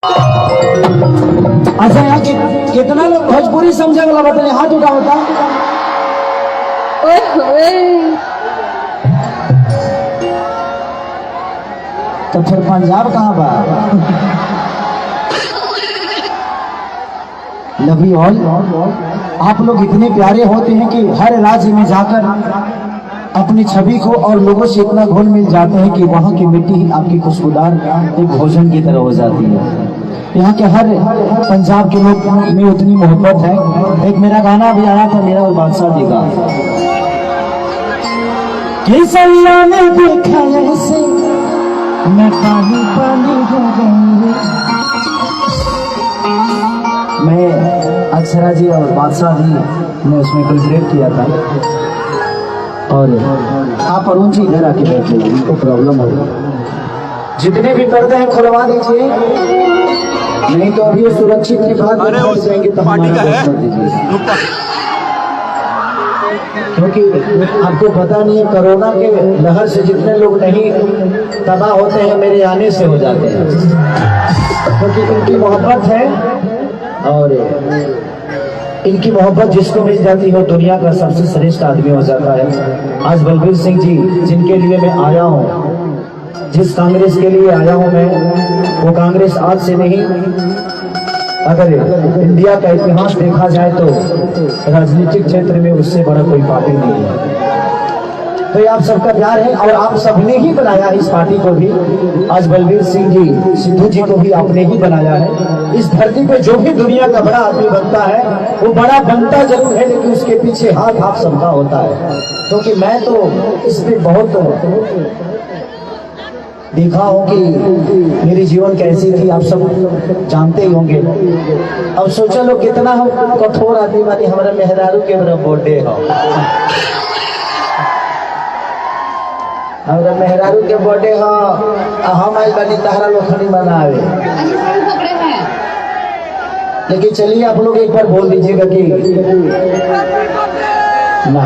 अच्छा यहाँ कितना लोग भोजपुरी समझे वाला बताइए, हाथ उठा होता। तो फिर पंजाब कहाँ बा? Love you all. आप लोग इतने प्यारे होते हैं कि हर राज्य में जाकर अपनी छवि को और लोगों से इतना घुल मिल जाते हैं कि वहाँ की मिट्टी ही आपकी खुशबूदार एक भोजन की तरह हो जाती है। यहाँ के हर पंजाब के लोग में उतनी मोहब्बत है। एक मेरा गाना भी आया था, मेरा और बादशाह जी का, किस अल्लाह ने देखा ऐसे मैं पानी पानी हो गई। मैं अक्षरा जी और बादशाह जी ने उसमें कोलैबोरेट किया था। और आप अरुण जी इधर आके बैठ लीजिए, उनको प्रॉब्लम हो रही। जितने भी पर्दे हैं खुलवा दीजिए, नहीं तो अभी सुरक्षित के बाद जाएंगे तो क्योंकि आपको पता नहीं है, कोरोना के लहर से जितने लोग नहीं तबाह होते हैं मेरे आने से हो जाते हैं, क्योंकि इनकी मोहब्बत है। और इनकी मोहब्बत जिसको मिल जाती है दुनिया का सबसे श्रेष्ठ आदमी हो जाता है। आज बलबीर सिंह जी जिनके लिए मैं आया हूँ, जिस कांग्रेस के लिए आया हूँ मैं, वो कांग्रेस आज से नहीं, अगर इंडिया का इतिहास देखा जाए तो राजनीतिक क्षेत्र में उससे बड़ा कोई पार्टी नहीं है। तो ये आप सबका प्यार है और आप सबने ही बनाया इस पार्टी को भी। आज बलबीर सिंह जी, सिद्धू जी को भी आपने ही बनाया है। इस धरती पे जो भी दुनिया का बड़ा आदमी बनता है वो बड़ा बनता जरूर है, लेकिन उसके पीछे हाथ आप सबका होता है। क्योंकि मैं तो इस पे बहुत देखा हो कि मेरी जीवन कैसी थी, आप सब जानते ही होंगे। अब सोचा लो कितना हो कठोर आदमी वाली हमारा मेहरारू के मेरा बर्थडे हो, हमारा मेहरारू के बर्थडे हो, हम आई बनी तहरा लोखनी बनावे। लेकिन चलिए आप लोग एक बार बोल दीजिएगा कि ना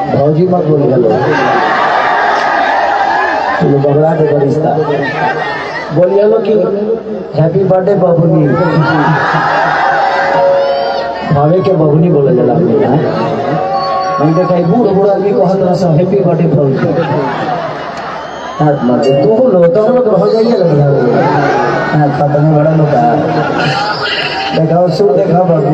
भौजी मत बोले हेलो, तो बगड़ा दे रिश्ता। बोलिए लो कि हैप्पी बर्थडे बबुनी, भावे के बबुनी बोला जला मैं देखा बूढ़ बूढ़ आदमी को हर तरह से हैप्पी बर्थडे बोलते तू लो तो हम लोग हो जाइए लग रहा है खत्म बड़ा लोग देखाओ सुर देखाओ बाबू।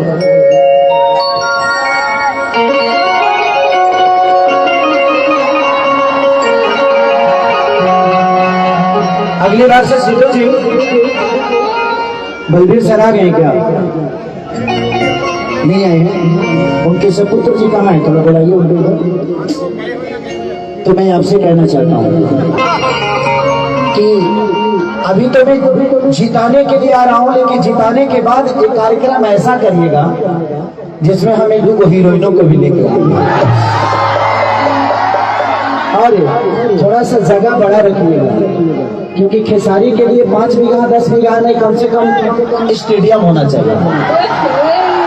अगली बार से सिद्धू जी बलबीर सर आ गए क्या? नहीं आए हैं। उनके सपुत्र जी कहाँ है? थोड़ा बुलाइए उनको। तो मैं आपसे कहना चाहता हूँ कि अभी तो मैं जिताने के लिए आ रहा हूँ, लेकिन जिताने के बाद एक कार्यक्रम ऐसा करिएगा जिसमें हम एक दो हीरोइनों को भी लेके आएंगे और थोड़ा सा जगह बड़ा रखिएगा, क्योंकि खेसारी के लिए 5 बीघा 10 बीघा नहीं, कम से कम स्टेडियम होना चाहिए,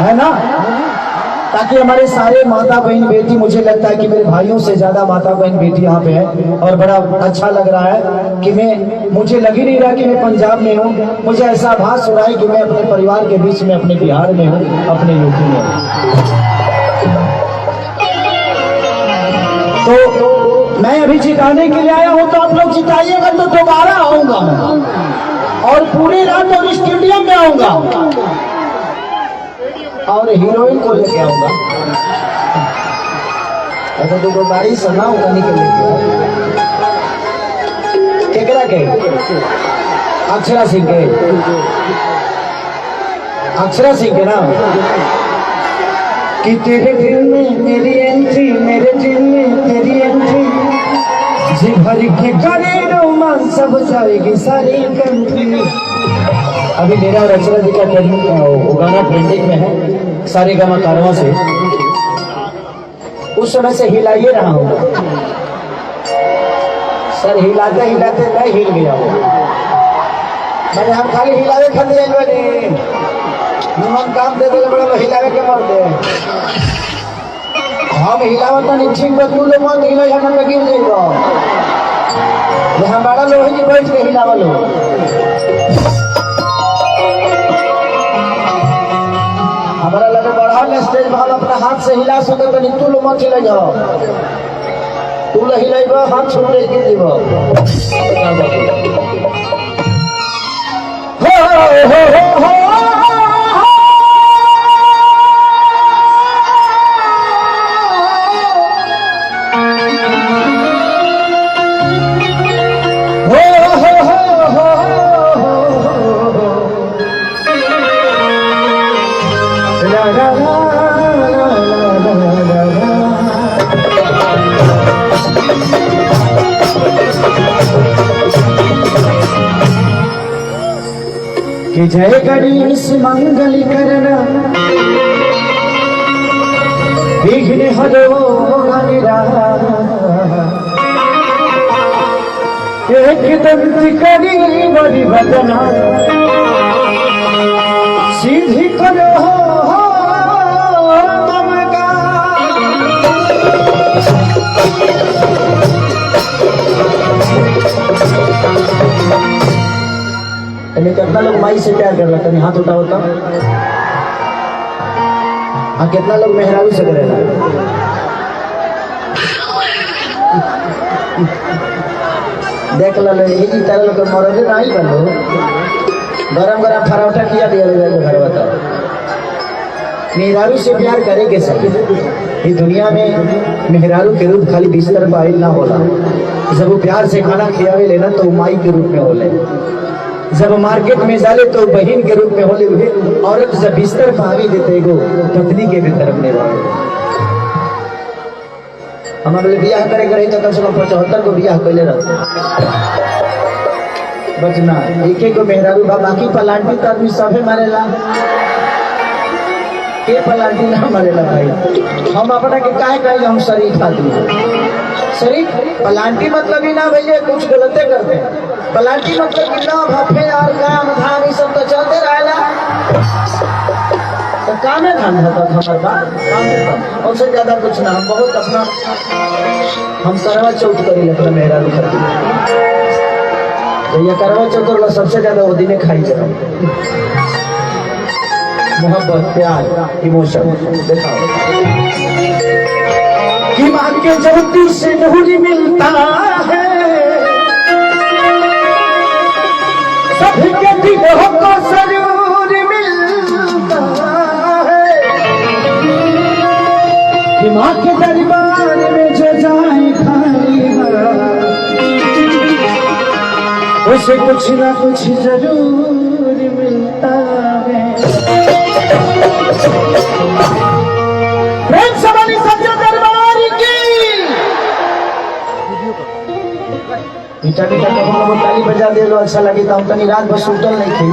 है ना? ताकि हमारे सारे माता बहन बेटी, मुझे लगता है कि मेरे भाइयों से ज्यादा माता बहन बेटी यहाँ पे है और बड़ा अच्छा लग रहा है कि मुझे लग ही नहीं रहा कि मैं पंजाब में हूँ। मुझे ऐसा आभास हो रहा है कि मैं अपने परिवार के बीच में अपने बिहार में हूँ, अपने यूपी में हूँ। तो मैं अभी जिताने के लिए आया हूँ, तो आप लोग जिताइएगा तो दोबारा आऊंगा और पूरी रात और स्टेडियम में आऊंगा और हीरोइन को लेके आऊंगा। अगर तो गाड़ी सुनाऊ कहीं के लेके केकरा के अक्षरा सिंह के, अक्षरा सिंह के ना कि तेरे दिल में मेरी एंट्री, मेरे दिल में तेरी एंट्री, जी भर के करे रोमांस सब जाएगी सारी कंट्री। अभी मेरा और अक्षरा जी का गाना ट्रेंडिंग में है सारे गाना कारवा से, उस समय से हिलाइए रहा हूँ सर, हिलाते हिलाते मैं हिल गया हूँ। मैंने हम खाली हिलावे खाते निमन काम दे दे बड़ा हिलावे के मर दे, हम हिलावत नहीं ठीक बतू लो मत हिला हम गिर जाइबो, हम बड़ा लोग बैठ के हिलावल हो। से हिला सके तो तू लो मत हिला जाओ, तू ला हिलाइबा हाथ छोड़े गिर जीबो। हो कि जय गणेश मंगल करना विघ्न हरो एक दंत करी बड़ी बदना सीधी करो कितना लोग माई से प्यार कर रहा है, हाथ उठा होता। हाँ, कितना लोग मेहराबी से करेगा। देख लो यही तरह लोग मरोगे ना ही कर लो, गरम गरम फराउटा किया दिया घर बताओ। मेहरारू से प्यार करे के सही। ये दुनिया में मेहरारू के रूप खाली बिस्तर पर आइल ना होला, जब वो प्यार से खाना खियावे लेना तो माई के रूप में होले, जब मार्केट में जाले तो बहन के रूप में होले हुए, औरत जब बिस्तर पावी देते गो पत्नी के भी तरफ में हमारे ब्याह करे रही तो कम से कम 75 को ब्याह कैले रह बचना एक एक मेहरारू बा, बाकी पलांटी तो आदमी सभे मारेला, के पलांटी ना मारेला भाई। हम अपना के काहे कहे हम शरीफ आदमी, शरीफ पलांटी मतलब ही ना भैया कुछ गलते करते, पलांटी मतलब कि ना भफे और काम धाम ये सब तो चलते रहेला, तो कामे धान है तक हमारे बात और से ज्यादा कुछ ना। हम बहुत अपना हम करवा चौथ करी लगता मेहरा करती, तो ये करवा चौथ वाला सबसे ज्यादा वो दिन खाई जाए मोहब्बत प्यार इमोशन दिखाओ कि माँ के ज्योति से नूर मिलता है, सभी के दिलों को सरूर मिलता है, कि माँ के दरबार में जो जाए खाली उसे कुछ ना कुछ जरूर मिलता है। प्रेम से बनी सच्चा दरबार की मीठा मीठा कहो ताली बजा दे लो, अच्छा लगे तो तनी रात भर सुतल नहीं थी।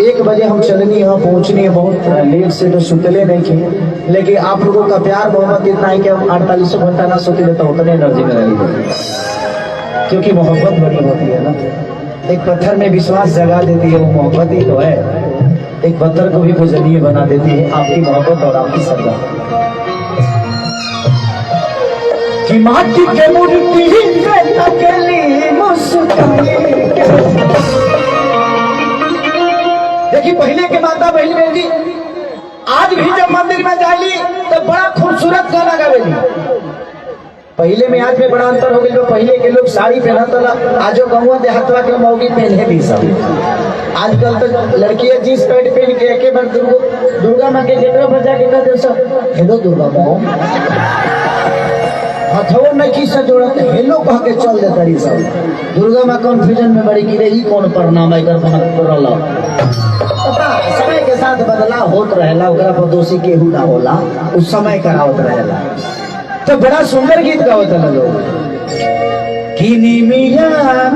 1 बजे हम चलनी यहाँ पहुँचनी है, बहुत लेट से तो सुतले नहीं थे, लेकिन आप लोगों का प्यार मोहब्बत इतना है कि हम 48 घंटा ना सोते तो उतने एनर्जी में रहेगी, क्योंकि मोहब्बत बड़ी होती है ना। एक पत्थर में विश्वास जगा देती है, वो मोहब्बत ही तो है। एक पत्थर को भी पूजनीय बना देती है आपकी मोहब्बत और आपकी श्रद्धा। कि माटी के मूर्ति अकेली मुस्कानी। देखिए पहले के माता बहन बेटी आज भी जब मंदिर में जाली तो बड़ा खूबसूरत गाना गावेली। पहले में आज में बड़ा अंतर हो गया। पहले के लोग साड़ी पहनता, आजो गहुआ देहातवा के मौगी पहने भी सब। आजकल तो लड़कियां जींस पैंट पहन के एक बार दुर्गा माँ के गेटवा पर जाके कहते सब हेलो दुर्गा माँ, हथवो नहीं की से जोड़ते हेलो कह के चल देता रही सब। दुर्गा माँ कंफ्यूजन में बड़ी गिरे ही कौन प्रणाम है कर समय के साथ बदलाव होत रहेला, ओकरा पर दोषी केहू ना होला, उस समय करावत रहेला। तो बड़ा सुंदर गीत गावत है लोग। किनी मिया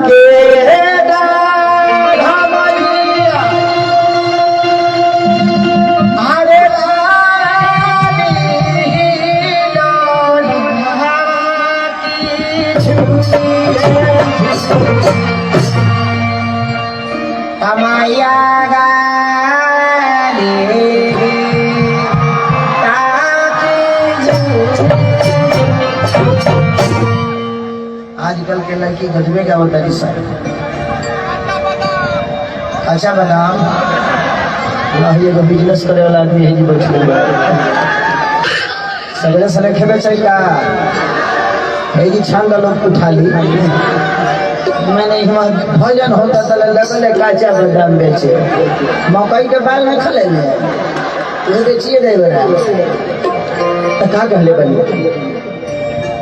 के आजकल के लड़की गजबे क्या होता है सर। अच्छा बताओ ये तो बिजनेस करे वाला आदमी है जी बैठे सगरे सने खेबे चाहिए है जी छांग लोग उठा ली मैंने भोजन होता तो लगले काचा बादाम बेचे मकई के बाल नहीं खले ये बेचिए दे तो का कहले बनी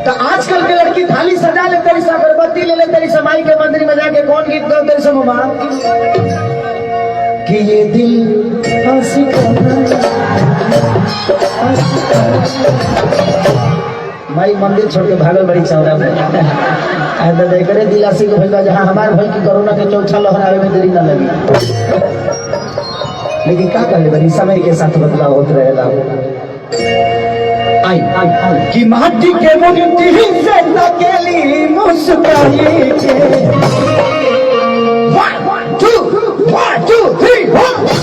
तो आजकल के लड़की थाली सजा ले तेरी से अगरबत्ती ले ले तेरी से माई के मंदिर में जाके कौन गीत गाओ तेरी से मुमा कि ये दिल माई मंदिर छोड़ के भागल बड़ी चौरा में ऐसा देख रहे दिलासी को भैया जहाँ हमारे भाई की कोरोना के चौथा लहरावे में देरी न लगी लेकिन क्या कर ले बनी समय के साथ बदलाव होते रहेगा कि माटी के मूर्ति से तकेली मुस्काई के 1 2 3 ताली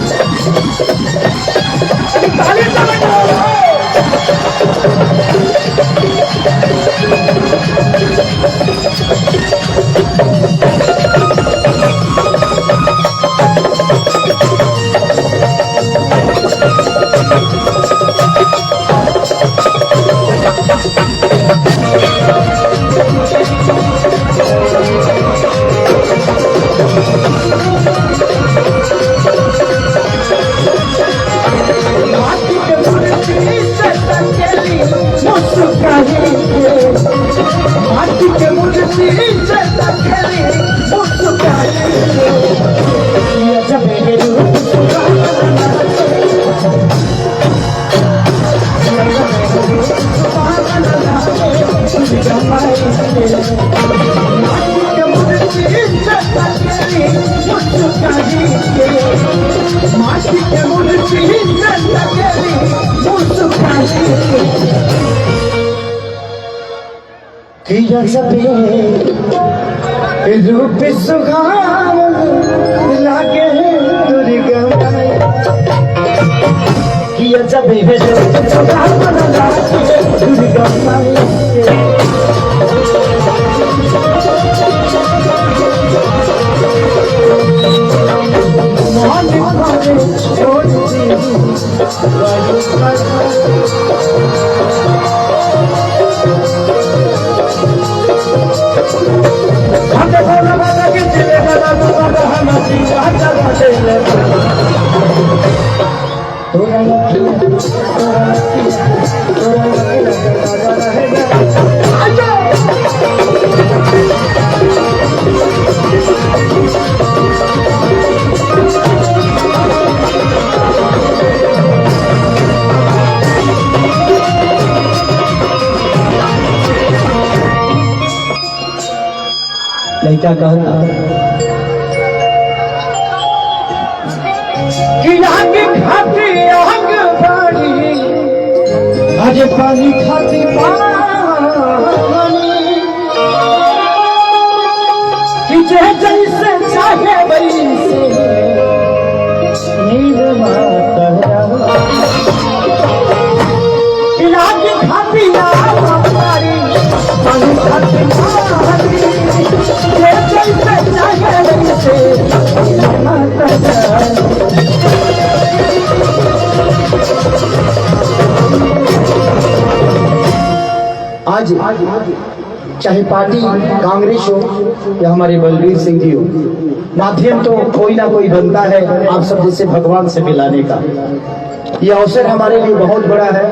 रूप सुहावन लागे दुर्गा किया जब रूप सुहावन लागे दुर्गा लड़का कहता कि आग खाती आग पानी आज पानी खाती पानी कि जैसे चाहे वैसे नींद माता कि आग खाती आग पानी पानी खाती पानी आज चाहे पार्टी कांग्रेस हो या हमारे बलबीर सिंह जी हो माध्यम तो कोई ना कोई बनता है आप सब जैसे भगवान से मिलाने का। ये अवसर हमारे लिए बहुत बड़ा है।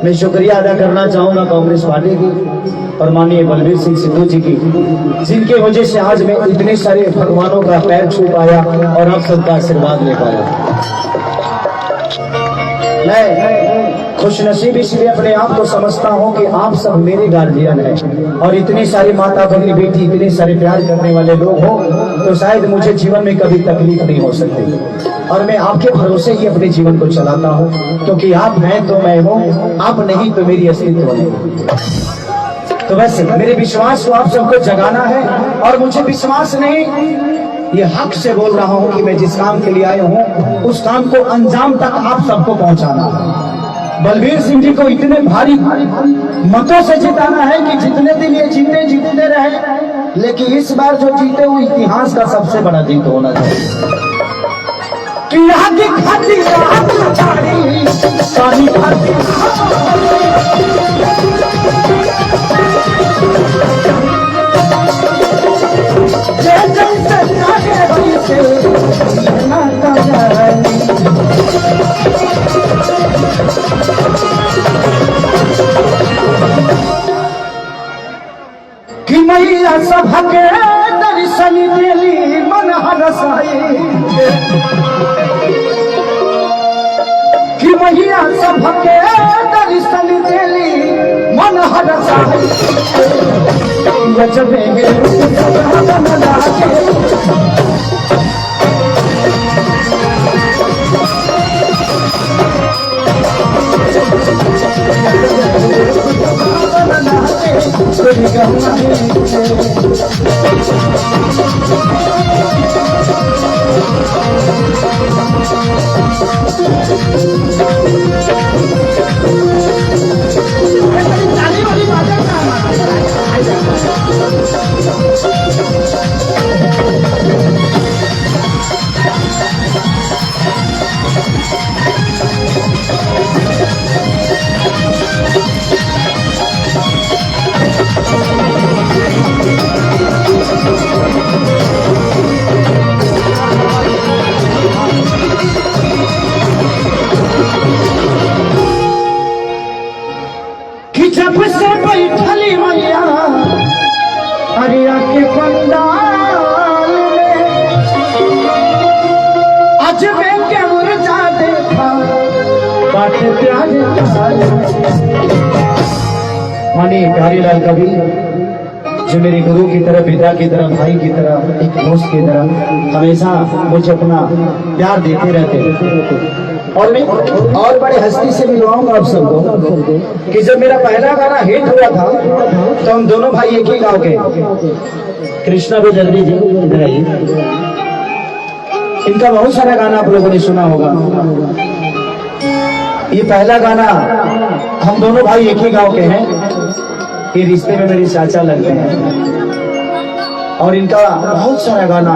मैं शुक्रिया अदा करना चाहूंगा कांग्रेस पार्टी की और माननीय बलबीर सिंह सिद्धू जी की, जिनके वजह से आज मैं इतने सारे भगवानों का पैर छू पाया और आप सबका आशीर्वाद ले पाया। मैं खुशनसीब इसलिए अपने आप को समझता हूं कि आप सब मेरे गार्जियन हैं और इतने सारे माता बहनी बेटी इतने सारे प्यार करने वाले लोग हो तो शायद मुझे जीवन में कभी तकलीफ नहीं हो सकती और मैं आपके भरोसे ही अपने जीवन को चलाता हूं, क्योंकि आप हैं तो मैं हूं, आप नहीं तो मेरी अस्तित्व नहीं। तो बस मेरे विश्वास को आप सबको जगाना है और मुझे विश्वास नहीं, ये हक से बोल रहा हूं कि मैं जिस काम के लिए आया हूं उस काम को अंजाम तक आप सबको पहुंचाना है। बलबीर सिंह जी को इतने भारी मतों से जिताना है कि जितने दिन ये जीतते रहे, लेकिन इस बार जो जीते वो इतिहास का सबसे बड़ा जीत होना चाहिए। कि आगे खाती रात तारी पानी खाती जैसे जागे वैसे ना जानी कि मैया सभा के दर्शन देली मन हरसाई कि मैया सभा के दर्शन देली मन हरसाई जब से बैठली मैया अरिया के पंडाल में अजबे के मुरझा देखा बाटे प्यार मानी प्यारी लाल कवि जो मेरे गुरु की तरह, पिता की तरह, भाई की तरह, एक दोस्त की तरह हमेशा मुझे अपना प्यार देते रहते। और मैं और बड़े हस्ती से मिलवाऊंगा आप सबको कि जब मेरा पहला गाना हिट हुआ था तो हम दोनों भाई एक ही गांव के, कृष्णा को जल्दी जी इधर आइए। इनका बहुत सारा गाना आप लोगों ने सुना होगा। ये पहला गाना, हम दोनों भाई एक ही गांव के हैं, ये रिश्ते में मेरे चाचा लगते हैं। और इनका बहुत सारा गाना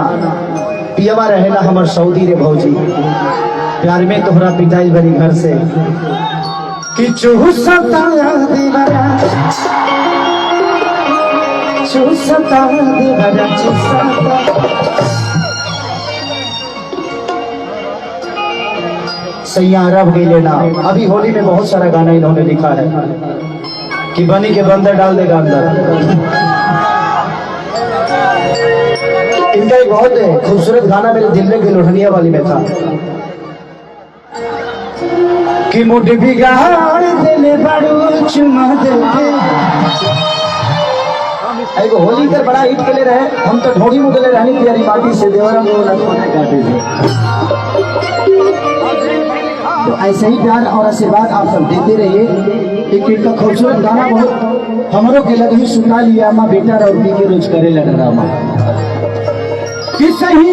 पियवा रहेला हमार सऊदी रे भौजी, प्यार में तोहरा पिटाई बनी घर से कि चूसता दीवारा चूसता दीवारा चूसता। सैया रब गई लेना। अभी होली में बहुत सारा गाना इन्होंने लिखा है कि बनी के बंदर डाल देगा अंदर। इनका एक बहुत खूबसूरत गाना मेरे दिल में लोहनिया वाली में था कि मुझ बिगाड़ दिले बड़ू चुमा देके। होली कर बड़ा हिट के लिए रहे, हम तो ढोड़ी मुगले रहनी प्यारी माटी से देवरा काटे थे। तो ऐसे ही प्यार और आशीर्वाद आप सब देते रहिए। एक इनका खूबसूरत गाना बहुत हमरों के लगे ही सुना लिया माँ बेटा रौदी के रोज करे लगा रामा कि सही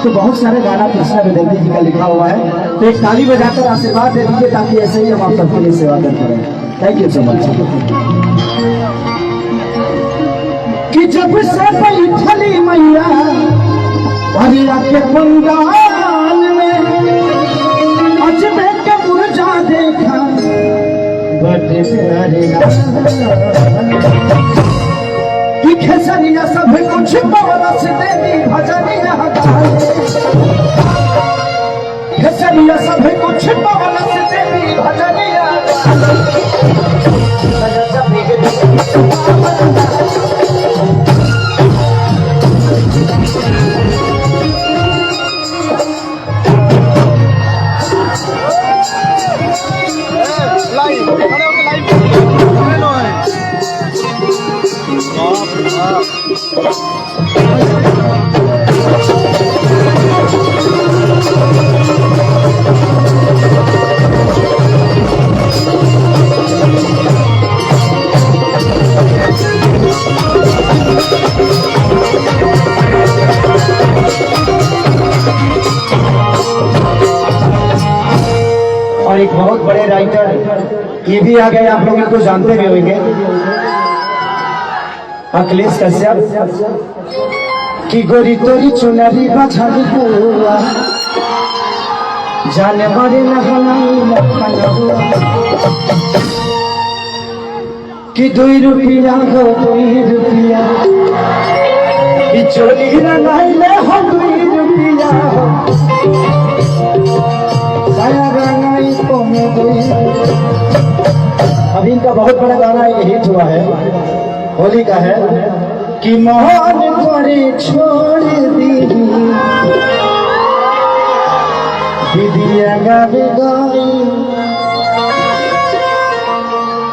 तो बहुत सारे गाना कृष्णा विद्यार्थी जी का लिखा हुआ है। तो एक ताली बजाकर आशीर्वाद दे दीजिए ताकि ऐसे ही हम आप सबके लिए सेवा करते रहें। Thank you so much. कि जब से बैठली मैया अरिया के पंडाल में अजबे के मुरझा देखा बड़े प्यारे कि खेसरिया सब कुछ पवला से देवी भजनिया खेसरिया सब कुछ पवला से देवी भजनिया और एक बहुत बड़े राइटर ये भी आ गए, आप लोग इनको जानते भी होंगे, अखिलेश कश्यप की गोरी तोरी चुनरी बछड़ी हुआ जाने मारे कि 2 रुपया हो 2 रुपया कि चोली रंगाइले हो 2 रुपया हो साया रंगाई को में 2। अभी इनका बहुत बड़ा गाना ये हिट हुआ है, होली का है कि मोहन करे छोड़ दी दीदिया गावे गाई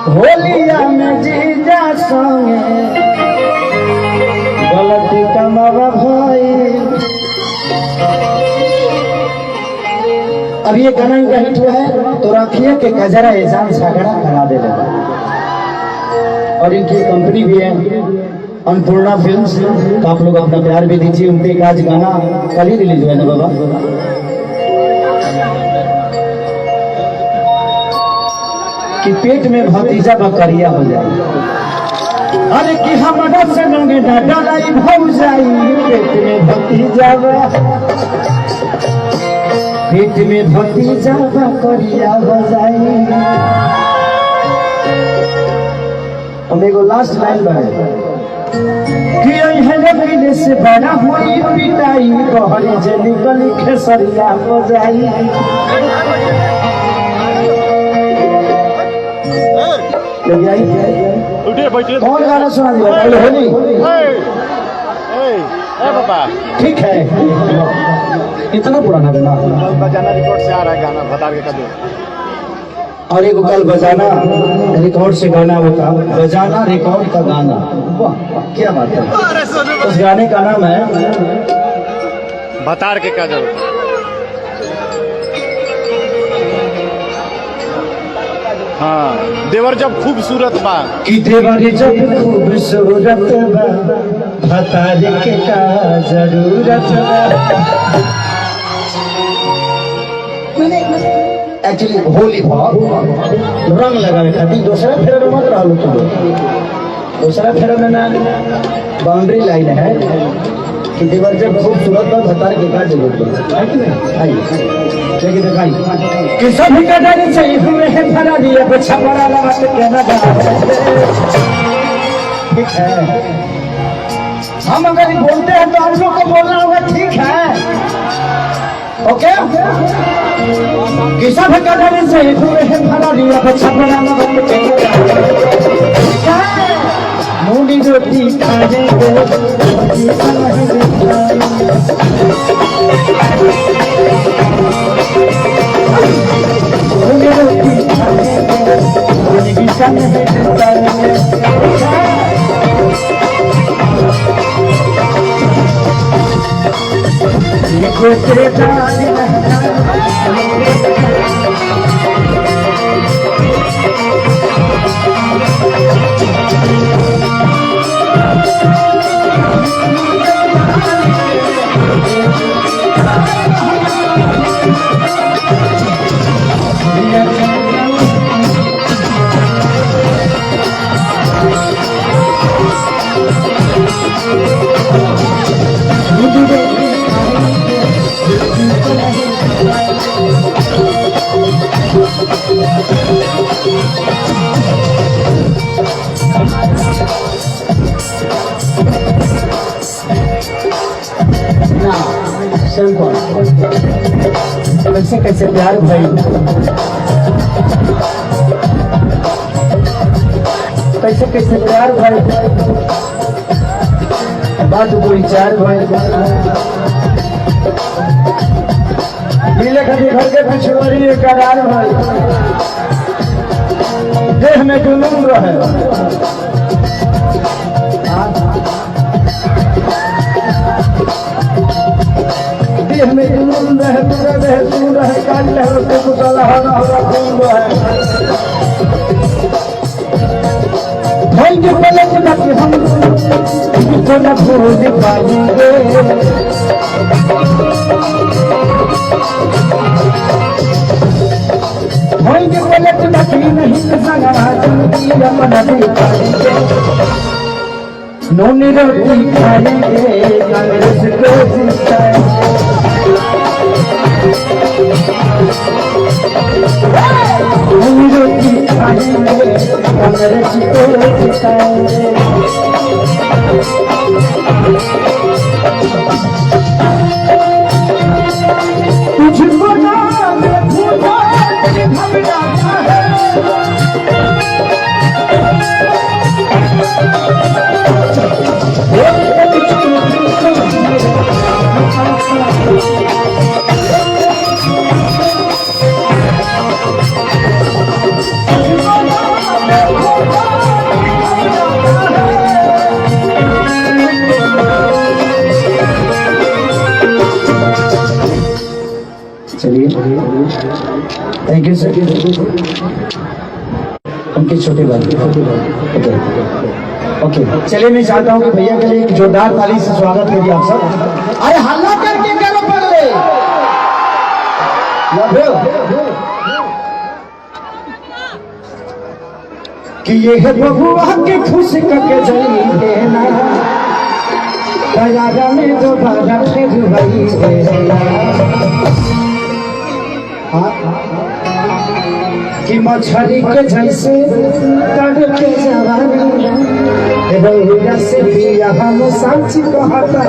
होलिया में जीजा संगे गलती कमावा भाई। अब ये गाना इनका हिट हुआ है तो रखिए के गजरा एजान झगड़ा करा दे लगा। और इनकी कंपनी भी है अन्नपूर्णा फिल्म्स, तो आप लोग अपना प्यार भी दीजिए। उनके एक आज गाना कल ही रिलीज हुआ है ना बाबा, कि पेट में भतीजा बकरिया हो जाए। अरे कि हमारा से लोगे डालाई भौ जाई पेट में भतीजा पेट में भतीजा बकरिया हो जाई। अब एगो लास्ट लाइन बने कि है से बड़ा हुई पिटाई गहरी जे निकली खेसरिया हो जाई। कौन गाना सुना दिया पहले होली? ठीक है, इतना पुराना गाना बजाना रिकॉर्ड से आ रहा है गाना बता के कदम। और एक कल बजाना रिकॉर्ड से गाना होता, बजाना रिकॉर्ड का गाना। वाह क्या बात है। उस गाने का नाम है बतार के काजल। हाँ, देवर जब खूबसूरत बा कि देवर जब खूबसूरत बा बतार के का जरूरत बा। एक्चुअली होली भाव रंग लगावे खातिर दूसरा फेरा में मत रहो तुम। दूसरा फेरा में ना बाउंड्री लाइन है कि देवर जब खूबसूरत बा बतार के का जरूरत बा। आइए देखिए दिखाई कि सभी का डर चाहिए हुए हैं भरा दिया बच्चा बड़ा लगा के कहना जा। ठीक है, हम अगर बोलते हैं तो आप लोग को बोलना होगा। ठीक है, ओके। कि सभी का डर चाहिए हुए हैं भरा दिया बच्चा बड़ा लगा के कहना जा। मूली रोटी खाने को कैसे कैसे प्यार भाई, कैसे कैसे प्यार भाई, बात कोई चार भाई मिले कभी घर के पिछवाड़ी करार भाई देह में जुनून रहे। देह में जुनून रहे, पूरा रहे, सुन रहे, काल रहे, उसके कुशला होना होगा खून रहे। भाई के पलक न कि हम तो न भूल पाएंगे। भाई के पलक न कि नहीं संगा जिंदगी अपना दे पाएंगे। नून रोटी खाएंगे कांग्रेस को जिताएंगे। नून रोटी खाएंगे कांग्रेस को जिताएंगे। तुझको नाम भूला घबराता है। चलिए थैंक यू सर। उनके छोटे भाई ओके ओके। चलिए मैं चाहता हूँ कि भैया के लिए एक जोरदार ताली से स्वागत करिए आप सब। अरे हल्ला करके करो पहले कि ये है बबुआ के खुश करके जाइए ना बाजारा में दोबारा फिर वही कि मछली के जैसे तड़के जवानी बहुरा से भी हम सच कहता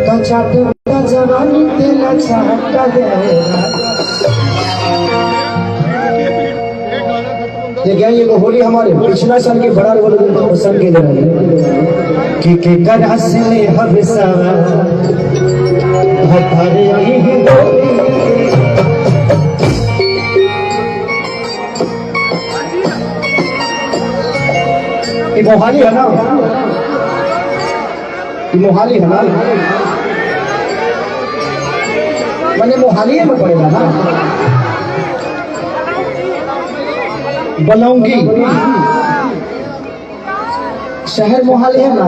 तो चाटू का जवानी तेला चाहता देखिए ये होली हमारे पिछला साल के बड़ा सन के कि कर हंसने हमेशा हमारे यही मोहाली है ना, मोहाली है ना, मैंने मोहाली में पड़ेगा ना। बलौंगी शहर मोहाली है ना।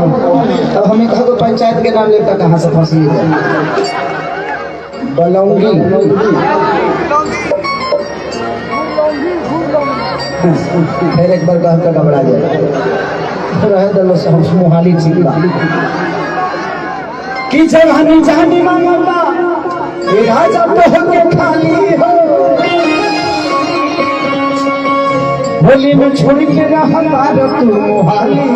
अब हमें कहा तो पंचायत के नाम लेता कहाँ से फंसी है। बलौंगी फिर एक बार कहकर घबरा जाए रहे दलो से हम मोहाली चिकला कि जब हमें जानी मांगता राजा तो होके खाली हो होली में छोड़ के रहा तू मोहाली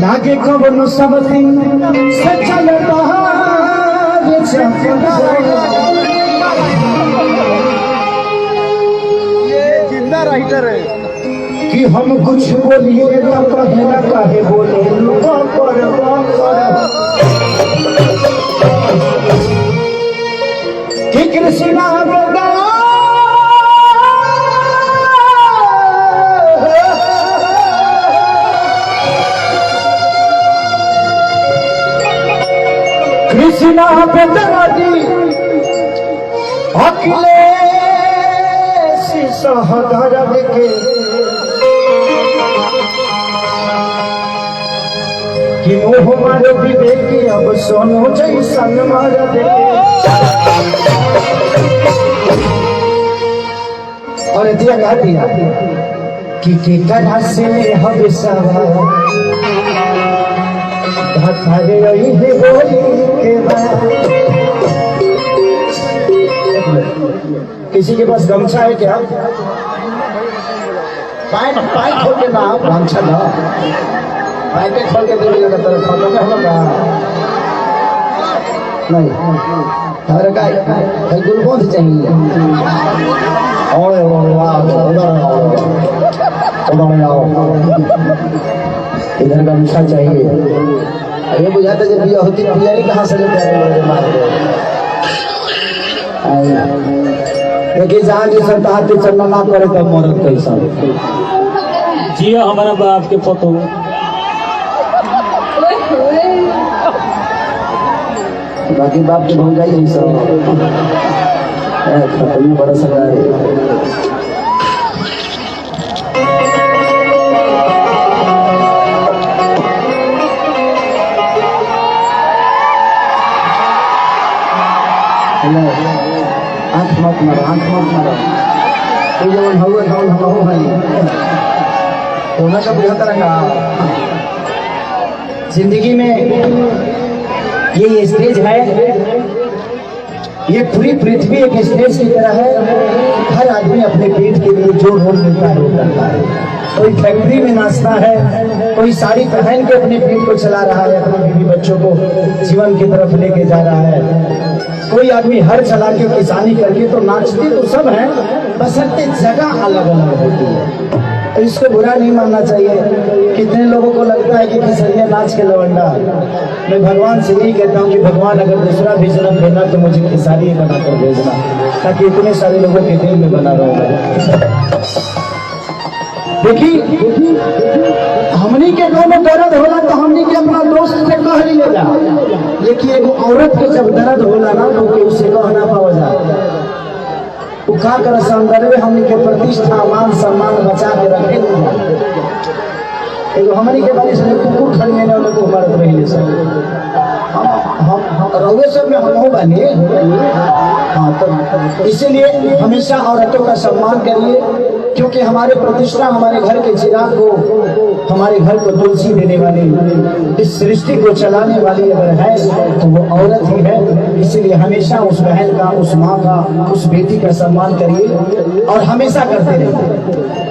लागे कबनो सब दिन से चलता ये जिंदा राइटर है कि हम कुछ बोलिए तो कहे ना कहे बोले कि कृष्णा कृष्णा बेदरादी अखिलेश सहदरद के कि मोह मारो विवेकी अब सोनो जैसन मार दे। और दिया गा दिया कि करा से हमेशा किसी के पास गमछा है क्या? पैंट खोल के ना गमछा ना पैकेट खोल के दे दिया तेरे फोटो में होगा नहीं अरे का है गुलबोध चाहिए। ओए इधर गमछा चाहिए। ये बुझाता जब बिया होती बियारी कहाँ से लेते देखिए जहाँ जिस हाथी चलना ना करे तो मरद कैसा जियो हमारा बाप के फोटो बाकी बाप के भूल जाइए सब खत्म बड़ा सरकार आँख मत आंख मत मारो कोई जवन हवा धान हम हो भाई कोना का बुझा तरंगा जिंदगी में ये स्टेज है, ये पूरी पृथ्वी एक स्टेज की तरह है। हर आदमी अपने पेट के लिए जो रोल मिलता है वो करता है। कोई फैक्ट्री में नाचता है, कोई साड़ी पहन के अपने पेट को चला रहा है, अपने बीवी बच्चों को जीवन की तरफ लेके जा रहा है। कोई आदमी हर चला के किसानी करके, तो नाचते तो सब हैं, बशर्ते जगह अलग अलग होती है। तो इसको बुरा नहीं मानना चाहिए। कितने लोगों को लगता है कि खेसरिया नाच के लवंडा। मैं भगवान से यही कहता हूँ कि भगवान अगर दूसरा भी जन्म देना तो मुझे खेसारी बनाकर भेजना, ताकि इतने सारे लोगों के दिल में बना रहूंगा। देखिए हमनी के गाँव में दर्द होला तो हमनी के अपना दोस्त से कह ले जा, लेकिन एगो औरत के जब दर्द होला ना तो उससे कहना पाओ जा वो का कर सौंदर्य हमनी के प्रतिष्ठा मान सम्मान बचा के रखे। एगो हमनी के बारे में कुकुर खरीदने वाले को मरत रही हम रउए सब में हम हो बने। हाँ, तो इसीलिए हमेशा औरतों का सम्मान करिए, क्योंकि हमारे प्रतिष्ठा, हमारे घर के चिराग को, हमारे घर को तुलसी देने वाली, इस सृष्टि को चलाने वाली अगर है तो वो औरत ही है। इसीलिए हमेशा उस बहन का, उस माँ का, उस बेटी का सम्मान करिए और हमेशा करते रहिए।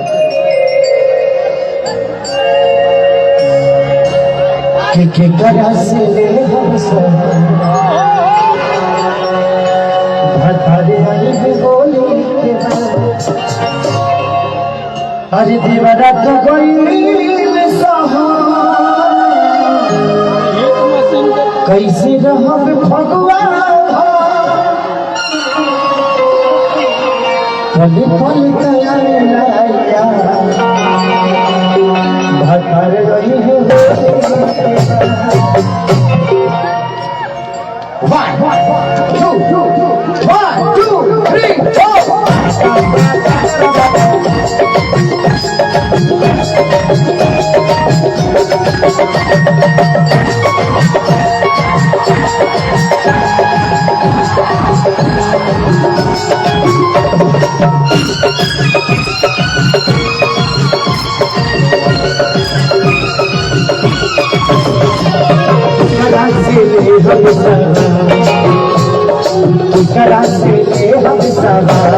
के करा से ले हम सब भतारे आई है बोली के अरे दीवारा तो गईल सहा कैसे रहब भगवान पल पल कया भतारे रही है करा से ले हम सवार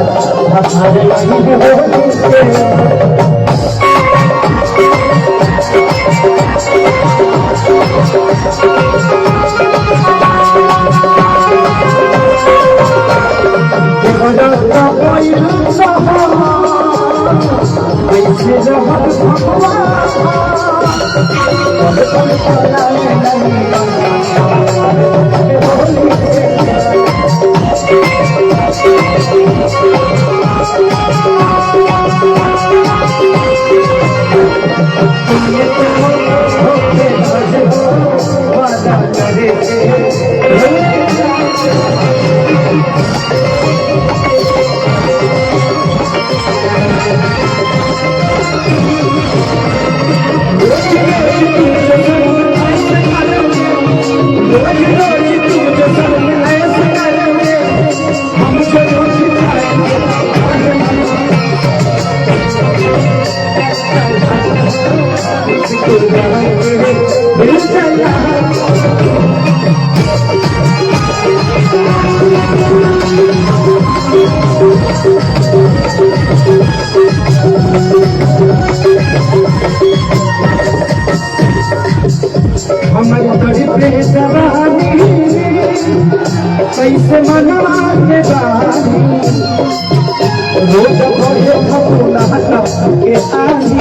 हमारे नहीं कैसे मनवा के बानी रोज भरे फूला के आनी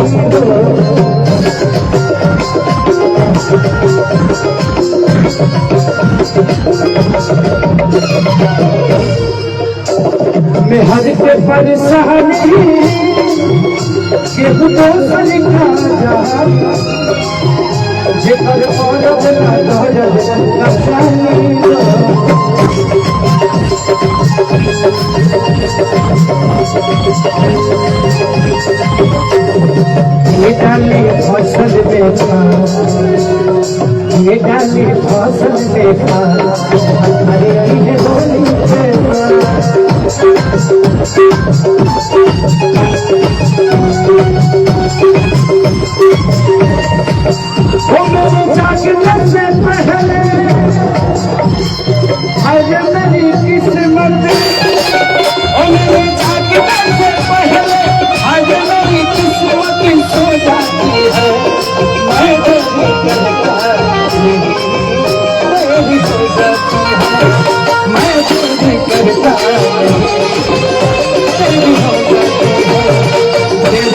मैं हर के परेशानी के तो लिखा जा जेकर औरत ना दर्द नफसानी ये डाली फसल देखा, ये डाली फसल देखा, अरे बोली वो मेरे जागने से पहले आज मेरी किस्मत, वो मेरे जागने से पहले आज मेरी किस्मत सो जाती है। मैं तो मेरी सो जाती है, मैं जो भी करता तेरी हो जाती है, तेरी